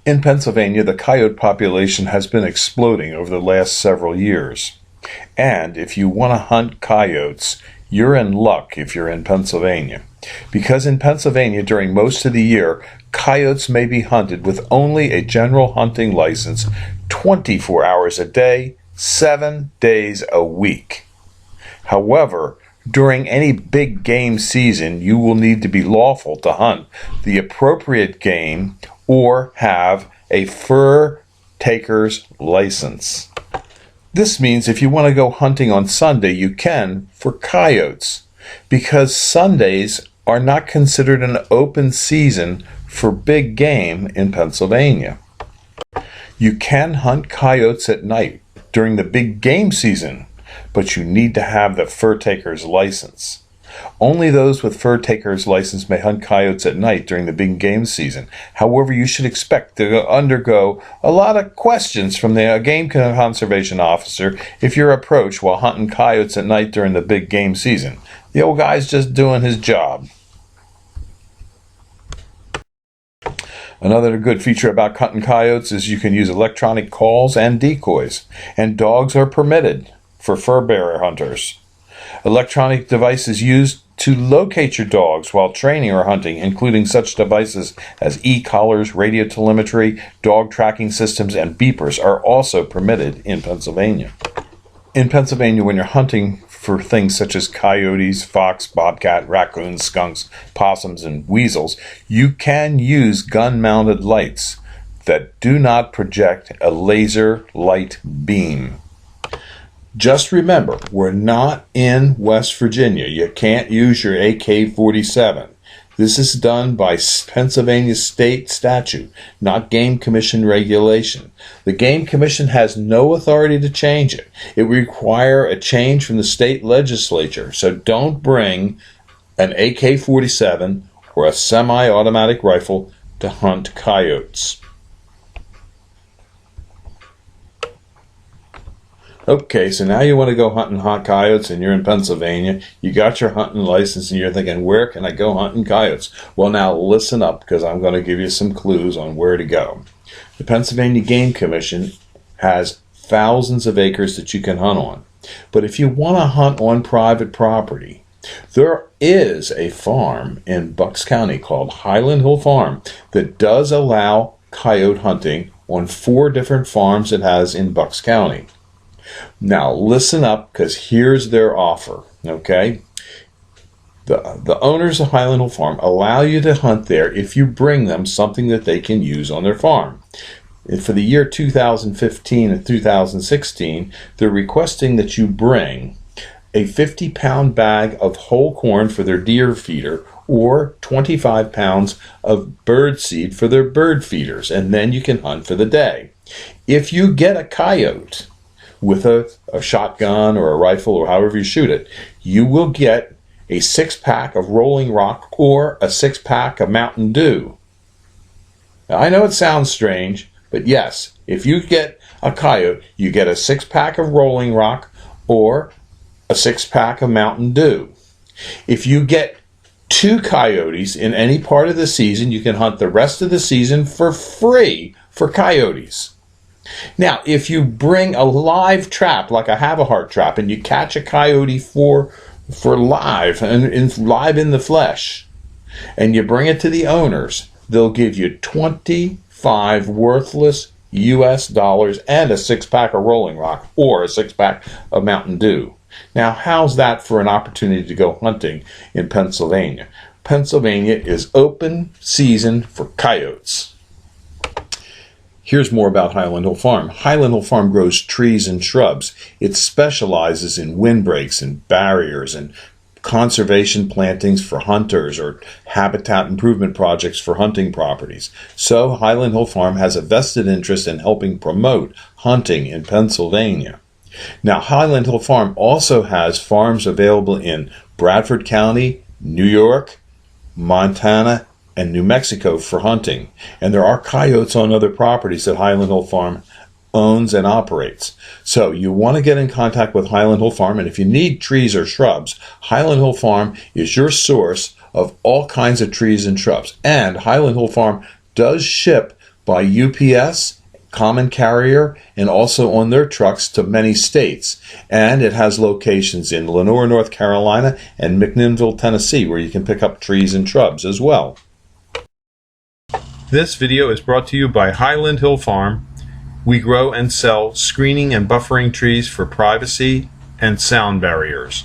In Pennsylvania, the coyote population has been exploding over the last several years. And if you want to hunt coyotes, you're in luck if you're in Pennsylvania. Because in Pennsylvania, during most of the year, coyotes may be hunted with only a general hunting license 24 hours a day, 7 days a week. However, during any big game season, you will need to be lawful to hunt the appropriate game or have a fur taker's license. This means if you want to go hunting on Sunday, you can for coyotes, because Sundays are not considered an open season for big game in Pennsylvania. You can hunt coyotes at night during the big game season, but you need to have the fur taker's license. Only those with fur taker's license may hunt coyotes at night during the big game season. However, you should expect to undergo a lot of questions from the game conservation officer if you're approached while hunting coyotes at night during the big game season. The old guy's just doing his job. Another good feature about hunting coyotes is you can use electronic calls and decoys, and dogs are permitted for fur bearer hunters. Electronic devices used to locate your dogs while training or hunting, including such devices as e-collars, radio telemetry, dog tracking systems, and beepers, are also permitted in Pennsylvania. In Pennsylvania, when you're hunting for things such as coyotes, fox, bobcat, raccoons, skunks, possums, and weasels, you can use gun-mounted lights that do not project a laser light beam. Just remember, we're not in West Virginia. You can't use your AK-47. This is done by Pennsylvania state statute, not Game Commission regulation. The Game Commission has no authority to change it. It would require a change from the state legislature. So don't bring an AK-47 or a semi-automatic rifle to hunt coyotes. Okay, so now you want to go hunting hot coyotes and you're in Pennsylvania. You got your hunting license and you're thinking, where can I go hunting coyotes? Well, now listen up, because I'm going to give you some clues on where to go. The Pennsylvania Game Commission has thousands of acres that you can hunt on. But if you want to hunt on private property, there is a farm in Bucks County called Highland Hill Farm that does allow coyote hunting on 4 different farms it has in Bucks County. Now listen up, because here's their offer, okay? The owners of Highland Hill Farm allow you to hunt there if you bring them something that they can use on their farm. And for the year 2015 and 2016, they're requesting that you bring a 50-pound bag of whole corn for their deer feeder, or 25 pounds of bird seed for their bird feeders, and then you can hunt for the day. If you get a coyote with a shotgun or a rifle or however you shoot it, you will get a 6-pack of Rolling Rock or a 6-pack of Mountain Dew. Now, I know it sounds strange, but yes, if you get a coyote, you get a 6-pack of Rolling Rock or a 6-pack of Mountain Dew. If you get 2 coyotes in any part of the season, you can hunt the rest of the season for free for coyotes. Now, if you bring a live trap, like a have-a-heart trap, and you catch a coyote for live, and live in the flesh, and you bring it to the owners, they'll give you 25 worthless US dollars and a 6-pack of Rolling Rock or a 6-pack of Mountain Dew. Now, how's that for an opportunity to go hunting in Pennsylvania? Pennsylvania is open season for coyotes. Here's more about Highland Hill Farm. Highland Hill Farm grows trees and shrubs. It specializes in windbreaks and barriers and conservation plantings for hunters or habitat improvement projects for hunting properties. So Highland Hill Farm has a vested interest in helping promote hunting in Pennsylvania. Now, Highland Hill Farm also has farms available in Bradford County, New York, Montana, and New Mexico for hunting. And there are coyotes on other properties that Highland Hill Farm owns and operates. So you want to get in contact with Highland Hill Farm, and if you need trees or shrubs, Highland Hill Farm is your source of all kinds of trees and shrubs. And Highland Hill Farm does ship by UPS, Common Carrier, and also on their trucks to many states. And it has locations in Lenoir, North Carolina, and McMinnville, Tennessee, where you can pick up trees and shrubs as well. This video is brought to you by Highland Hill Farm. We grow and sell screening and buffering trees for privacy and sound barriers.